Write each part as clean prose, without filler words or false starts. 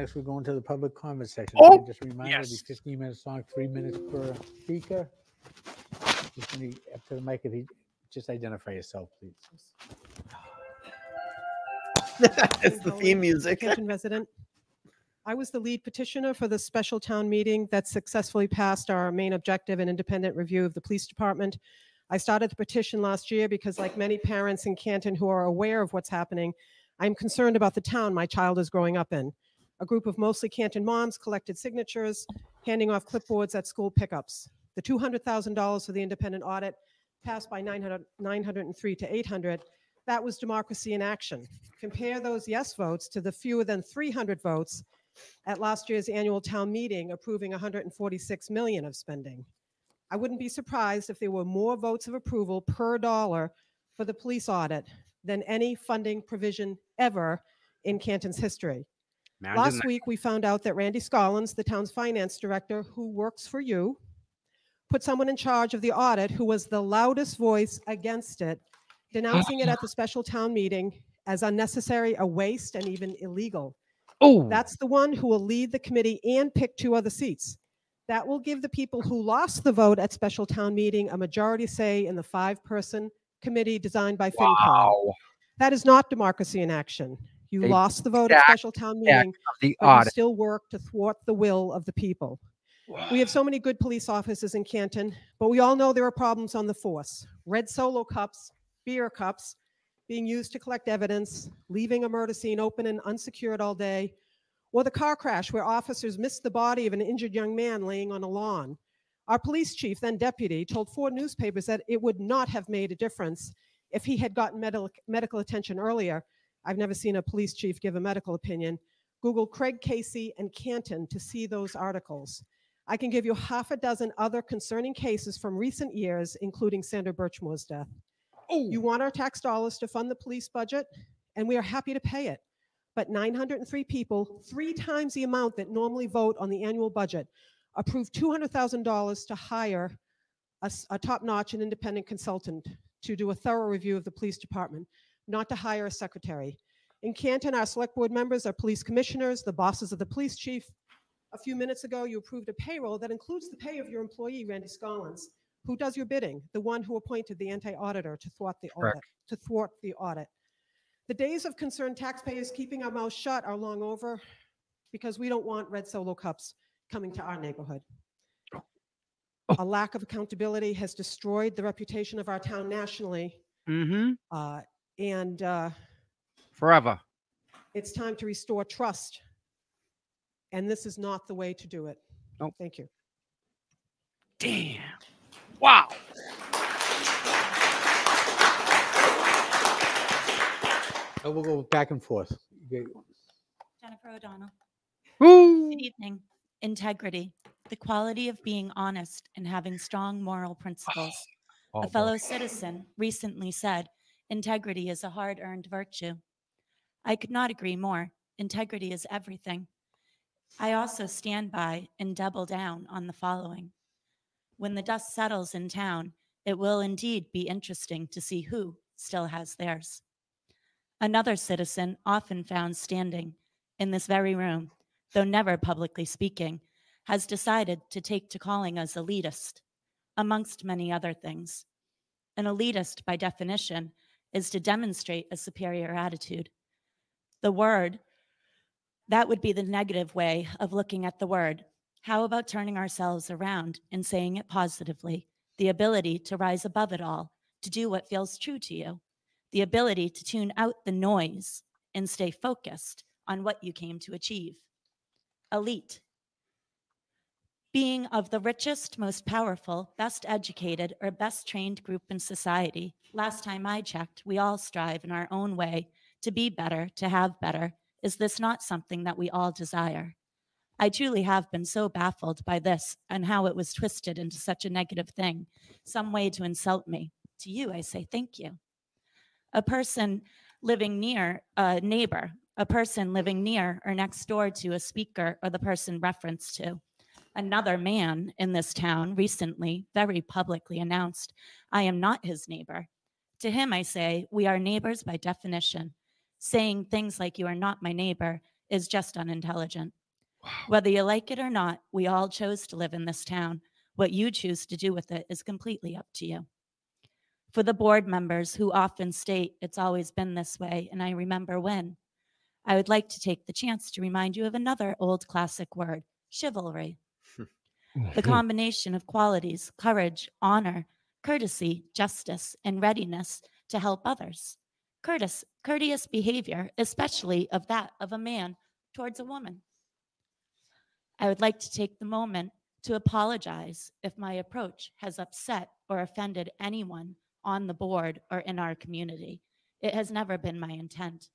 next we're going to the public comment section. Oh, Just a reminder, yes. it'll be 15 minutes long, 3 minutes per speaker. Just when you up to the mic, if you just identify yourself, please. It's the theme music. Canton resident. I was the lead petitioner for the special town meeting that successfully passed our main objective and independent review of the police department. I started the petition last year because, like many parents in Canton who are aware of what's happening, I'm concerned about the town my child is growing up in. A group of mostly Canton moms collected signatures, handing off clipboards at school pickups. The $200,000 for the independent audit passed by 903 to 800. That was democracy in action. Compare those yes votes to the fewer than 300 votes at last year's annual town meeting approving 146 million of spending. I wouldn't be surprised if there were more votes of approval per dollar for the police audit than any funding provision ever in Canton's history. Last week, we found out that Randy Scollins, the town's finance director, who works for you, put someone in charge of the audit who was the loudest voice against it, denouncing it at the special town meeting as unnecessary, a waste, and even illegal. Oh, That's the one who will lead the committee and pick 2 other seats. That will give the people who lost the vote at special town meeting a majority say in the 5-person committee designed by FinCom. wow. That is not democracy in action. You They lost the vote at special town meeting, The but you audit. still work to thwart the will of the people. We have so many good police officers in Canton, but we all know there are problems on the force. Red Solo cups, beer cups, being used to collect evidence, leaving a murder scene open and unsecured all day, or the car crash where officers missed the body of an injured young man laying on a lawn. Our police chief, then deputy, told 4 newspapers that it would not have made a difference if he had gotten medical attention earlier. I've never seen a police chief give a medical opinion. Google Craig Casey and Canton to see those articles. I can give you half a dozen other concerning cases from recent years, including Sandra Birchmore's death. You want our tax dollars to fund the police budget, and we are happy to pay it. But 903 people, 3 times the amount that normally vote on the annual budget, approved $200,000 to hire a top-notch and independent consultant to do a thorough review of the police department, not to hire a secretary. In Canton, our select board members are police commissioners, the bosses of the police chief. A few minutes ago, you approved a payroll that includes the pay of your employee, Randy Scollins, who does your bidding, the one who appointed the anti-auditor to thwart the audit. The days of concerned taxpayers keeping our mouths shut are long over because we don't want red Solo cups coming to our neighborhood. A lack of accountability has destroyed the reputation of our town nationally. Forever. It's time to restore trust. And this is not the way to do it. Nope. Thank you. Damn. Wow. Oh, we'll go back and forth. Jennifer O'Donnell. Woo. Good evening. Integrity, the quality of being honest and having strong moral principles. A fellow citizen recently said, integrity is a hard-earned virtue. I could not agree more. Integrity is everything. I also stand by and double down on the following. When the dust settles in town, it will indeed be interesting to see who still has theirs. Another citizen often found standing in this very room, though never publicly speaking, has decided to take to calling us elitist, amongst many other things. An elitist, by definition, is to demonstrate a superior attitude. The word, that would be the negative way of looking at the word. How about turning ourselves around and saying it positively? The ability to rise above it all, to do what feels true to you. The ability to tune out the noise and stay focused on what you came to achieve. Elite. Being of the richest, most powerful, best educated, or best trained group in society. Last time I checked, we all strive in our own way to be better, to have better. Is this not something that we all desire? I truly have been so baffled by this and how it was twisted into such a negative thing, some way to insult me. To you, I say thank you. A person living near a neighbor, a person living near or next door to a speaker or the person referenced to. Another man in this town recently very publicly announced, I am not his neighbor. To him I say, we are neighbors by definition. Saying things like you are not my neighbor is just unintelligent. Whether you like it or not, we all chose to live in this town. What you choose to do with it is completely up to you. For the board members who often state it's always been this way, and I remember when, I would like to take the chance to remind you of another old classic word, chivalry. The combination of qualities, courage, honor, courtesy, justice, and readiness to help others. Courteous behavior, especially of that of a man towards a woman. I would like to take the moment to apologize if my approach has upset or offended anyone on the board or in our community. It has never been my intent.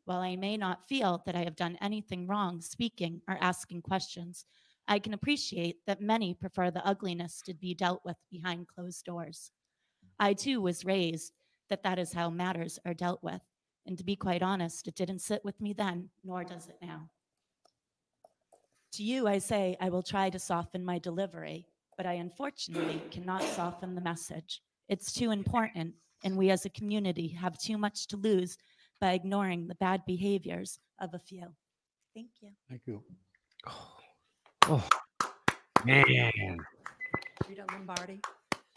While I may not feel that I have done anything wrong speaking or asking questions, I can appreciate that many prefer the ugliness to be dealt with behind closed doors. I too was raised that is how matters are dealt with. And to be quite honest, it didn't sit with me then, nor does it now. To you, I say I will try to soften my delivery, but I unfortunately cannot soften the message. It's too important, and we as a community have too much to lose by ignoring the bad behaviors of a few. Thank you. Thank you. Oh, man. Rita Lombardi.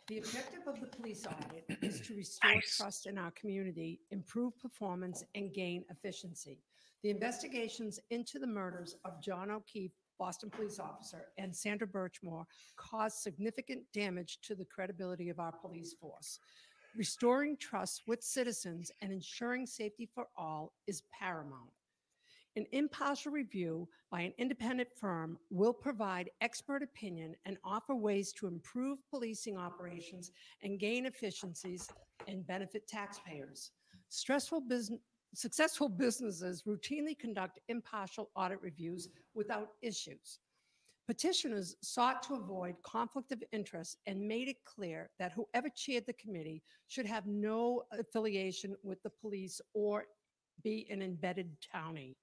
The objective of the police audit is to restore trust in our community, improve performance, and gain efficiency. The investigations into the murders of John O'Keefe, Boston police officer, and Sandra Birchmore caused significant damage to the credibility of our police force. Restoring trust with citizens and ensuring safety for all is paramount. An impartial review by an independent firm will provide expert opinion and offer ways to improve policing operations and gain efficiencies and benefit taxpayers. Successful businesses routinely conduct impartial audit reviews without issues. Petitioners sought to avoid conflict of interest and made it clear that whoever chaired the committee should have no affiliation with the police or be an embedded townie.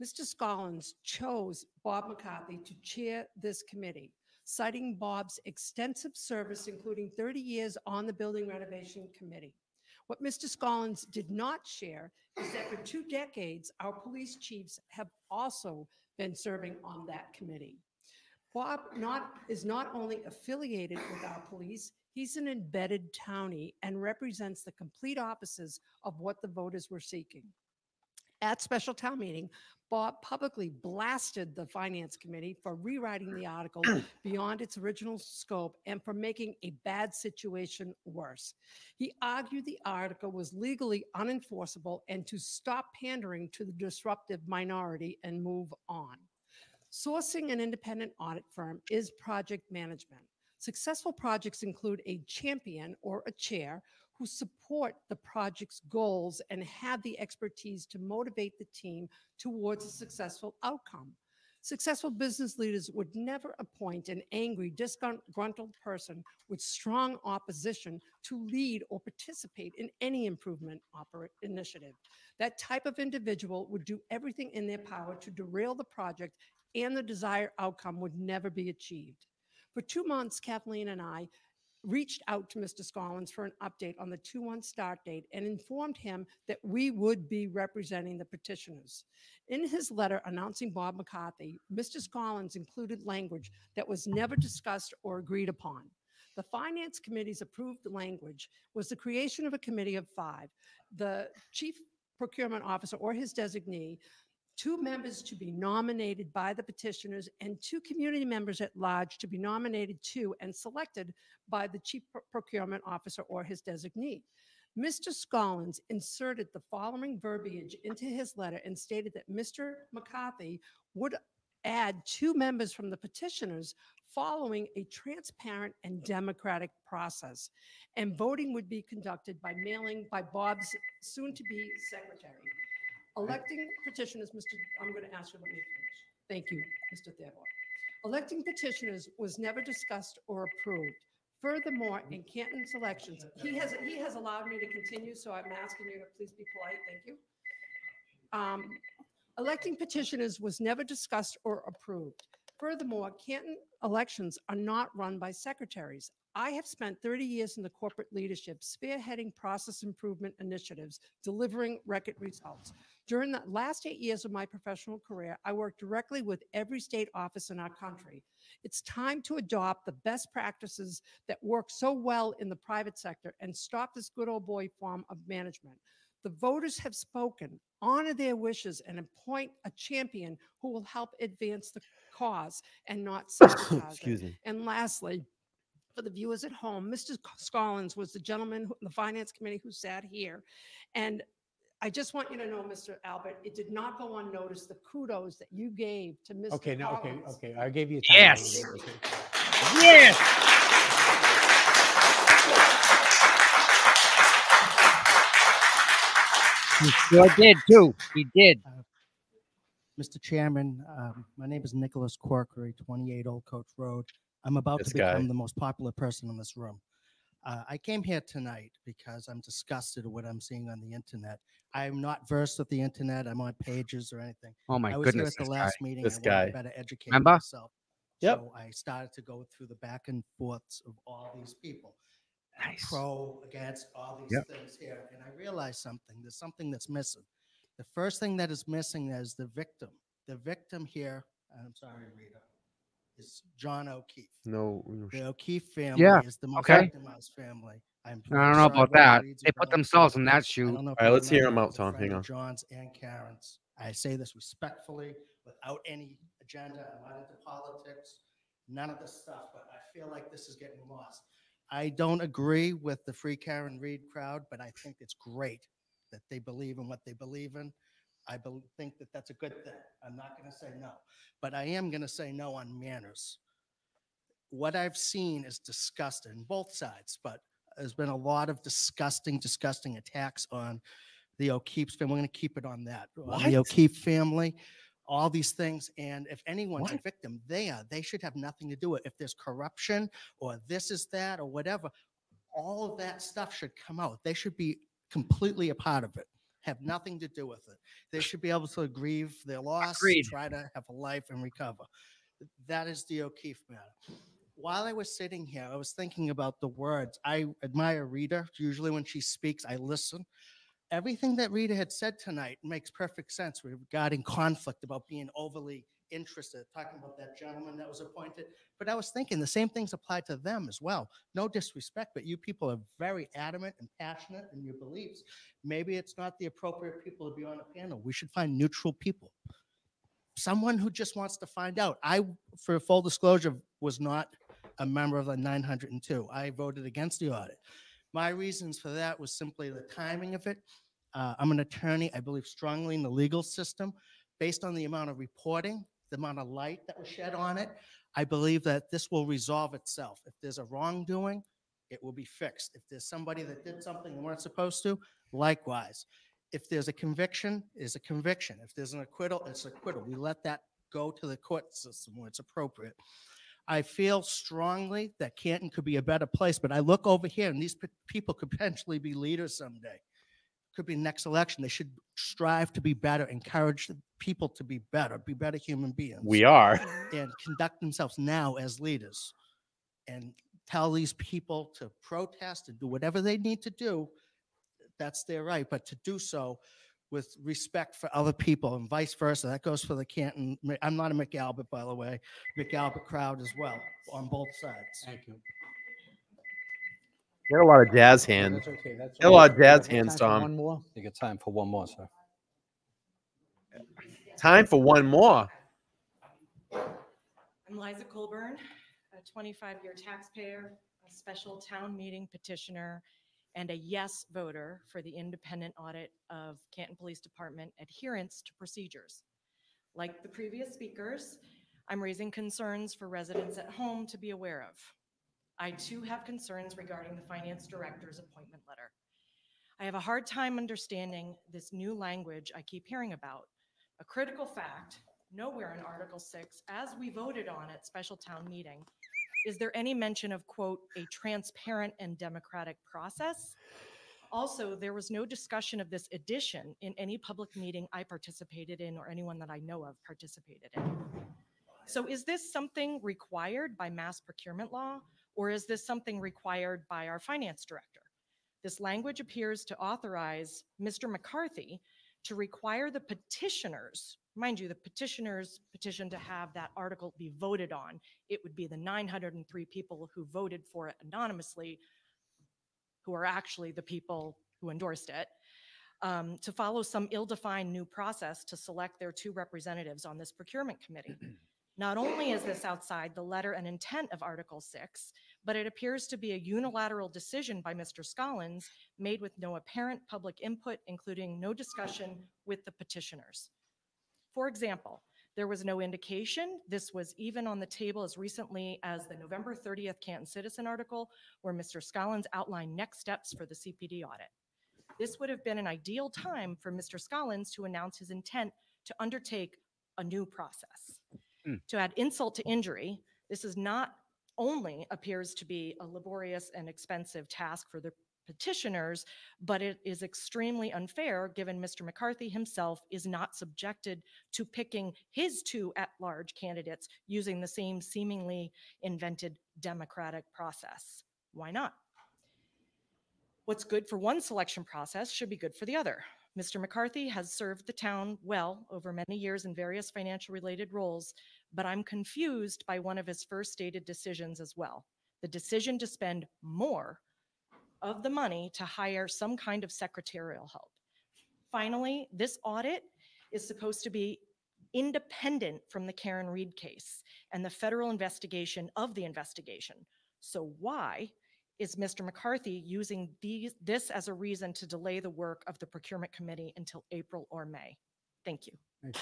Mr. Scollins chose Bob McCarthy to chair this committee, citing Bob's extensive service, including 30 years on the Building Renovation Committee. What Mr. Scollins did not share is that for 2 decades, our police chiefs have also been serving on that committee. Bob is not only affiliated with our police, he's an embedded townie and represents the complete opposites of what the voters were seeking. At special town meeting, Bob publicly blasted the Finance Committee for rewriting the article beyond its original scope and for making a bad situation worse. He argued the article was legally unenforceable and to stop pandering to the disruptive minority and move on. Sourcing an independent audit firm is project management. Successful projects include a champion or a chair who support the project's goals and have the expertise to motivate the team towards a successful outcome. Successful business leaders would never appoint an angry, disgruntled person with strong opposition to lead or participate in any improvement initiative. That type of individual would do everything in their power to derail the project, and the desired outcome would never be achieved. For 2 months, Kathleen and I reached out to Mr. Scollins for an update on the 2/1 start date and informed him that we would be representing the petitioners. In his letter announcing Bob McCarthy, Mr. Scollins included language that was never discussed or agreed upon. The Finance Committee's approved language was the creation of a committee of 5, the chief procurement officer or his designee, 2 members to be nominated by the petitioners, and 2 community members at large to be nominated to and selected by the chief procurement officer or his designee. Mr. Scollins inserted the following verbiage into his letter and stated that Mr. McCarthy would add 2 members from the petitioners following a transparent and democratic process, and voting would be conducted by mailing by Bob's soon-to-be secretary. Electing petitioners, I'm going to ask you, let me finish. Thank you, Mr. Theodore. Electing petitioners was never discussed or approved. Furthermore, in Canton's elections, he has allowed me to continue, so I'm asking you to please be polite. Thank you. Electing petitioners was never discussed or approved. Furthermore, Canton elections are not run by secretaries. I have spent 30 years in the corporate leadership, spearheading process improvement initiatives, delivering record results. During the last 8 years of my professional career, I worked directly with every state office in our country. It's time to adopt the best practices that work so well in the private sector and stop this good old boy form of management. The voters have spoken. Honor their wishes and appoint a champion who will help advance the cause and not sabotage it. Excuse me. And lastly, for the viewers at home, Mr. Scollins was the gentleman, the finance committee who sat here. And I just want you to know, Mr. Albert, it did not go unnoticed, the kudos that you gave to Mr. Okay, no, okay, Collins. okay. I gave you time. Yes. Okay. Yes. He sure did too. He did. Mr. Chairman, my name is Nicholas Corkery, 28 Old Coach Road. I'm about This to become guy. the most popular person in this room. I came here tonight because I'm disgusted at what I'm seeing on the internet. I'm not versed with the internet. I'm on pages or anything. Oh my I was goodness. here at the This last guy. meeting. This I wanted guy. to better educate Remember? myself. Yep. So I started to go through the back and forths of all these people. Nice. Pro, against, all these Yep. things here. And I realized something. There's something that's missing. The first thing that is missing is the victim. The victim here, I'm sorry, Rita, is John O'Keefe. No. The O'Keefe family Yeah, is the most okay. victimized family. I'm I don't know sorry about what that. breeds They are put going themselves through. in that I shoe. don't know if All right, you let's hear remember, him I out, was a Tom. friend Hang of on. John's and Karen's. I say this respectfully, without any agenda. I'm not into politics, none of this stuff, but I feel like this is getting lost. I don't agree with the Free Karen Reed crowd, but I think it's great that they believe in what they believe in. I think that that's a good thing. I'm not going to say no, but I am going to say no on manners. What I've seen is disgusting, both sides, but there's been a lot of disgusting attacks on the O'Keefe's family. We're going to keep it on that. On the O'Keefe family, all these things. And if anyone's a victim, they should have nothing to do with it. If there's corruption or this is that or whatever, all of that stuff should come out. They should be completely a part of it, have nothing to do with it. They should be able to grieve their loss, Agreed. try to have a life and recover. That is the O'Keefe matter. While I was sitting here, I was thinking about the words. I admire Rita. Usually when she speaks, I listen. Everything that Rita had said tonight makes perfect sense regarding conflict, about being overly interested, talking about that gentleman that was appointed. But I was thinking the same things apply to them as well. No disrespect, but you people are very adamant and passionate in your beliefs. Maybe it's not the appropriate people to be on a panel. We should find neutral people. Someone who just wants to find out. I, for full disclosure, was not a member of the 902. I voted against the audit. My reasons for that was simply the timing of it. I'm an attorney. I believe strongly in the legal system. Based on the amount of reporting, the amount of light that was shed on it, I believe that this will resolve itself. If there's a wrongdoing, it will be fixed. If there's somebody that did something they weren't supposed to, likewise. If there's a conviction, it's a conviction. If there's an acquittal, it's an acquittal. We let that go to the court system where it's appropriate. I feel strongly that Canton could be a better place, but I look over here and these people could potentially be leaders someday. Could be next election. They should strive to be better, encourage people to be better human beings. We are. And conduct themselves now as leaders and tell these people to protest and do whatever they need to do. That's their right, but to do so with respect for other people and vice versa. That goes for the Canton. I'm not a McAlbert, by the way. McAlbert crowd as well on both sides. Thank you. Get a lot of jazz No, hands. that's okay. That's Get a lot of okay. jazz Time hands, for Tom. One more. You got time for one more, sir. Time for one more. I'm Liza Curn, a 25-year taxpayer, a special town meeting petitioner, and a yes voter for the independent audit of Canton Police Department adherence to procedures. Like the previous speakers, I'm raising concerns for residents at home to be aware of. I too have concerns regarding the finance director's appointment letter. I have a hard time understanding this new language I keep hearing about. A critical fact, nowhere in Article 6, as we voted on at special town meeting, is there any mention of, quote, a transparent and democratic process? Also, there was no discussion of this addition in any public meeting I participated in or anyone that I know of participated in. So is this something required by mass procurement law, Or is this something required by our finance director? This language appears to authorize Mr. McCarthy to require the petitioners, mind you, the petitioners petition to have that article be voted on. It would be the 903 people who voted for it anonymously, who are actually the people who endorsed it, to follow some ill-defined new process to select their 2 representatives on this procurement committee. Not only is this outside the letter and intent of Article 6, but it appears to be a unilateral decision by Mr. Scollins made with no apparent public input, including no discussion with the petitioners. For example, there was no indication this was even on the table as recently as the November 30th Canton Citizen article, where Mr. Scollins outlined next steps for the CPD audit. This would have been an ideal time for Mr. Scollins to announce his intent to undertake a new process. To add insult to injury, this is not only appears to be a laborious and expensive task for the petitioners, but it is extremely unfair given Mr. McCarthy himself is not subjected to picking his 2 at-large candidates using the same seemingly invented democratic process. Why not? What's good for one selection process should be good for the other. Mr. McCarthy has served the town well over many years in various financial related roles, but I'm confused by one of his first stated decisions as well. The decision to spend more of the money to hire some kind of secretarial help. Finally, this audit is supposed to be independent from the Karen Reed case and the federal investigation of the investigation. So why is Mr. McCarthy using this as a reason to delay the work of the procurement committee until April or May? Thank you. Thank you.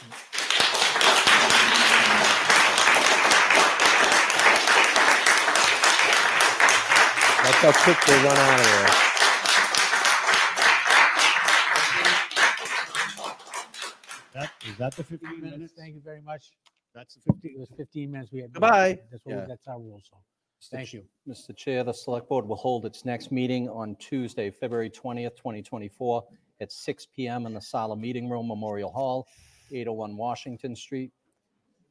That's how quick they run out of there. Is that the 15 minutes? Thank you very much. That's the 50, it was 15 minutes. We had. Goodbye. Yeah. That's our rule, so. Thank you. Mr. Chair, the Select Board will hold its next meeting on Tuesday, February 20th, 2024 at 6 p.m. in the Sala Meeting Room, Memorial Hall, 801 Washington Street.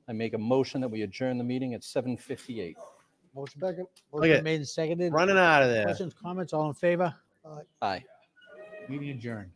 I make a motion that we adjourn the meeting at 7:58. Motion motion Okay. made and seconded. Running out of there. Questions, comments, all in favor? Aye. Meeting adjourned.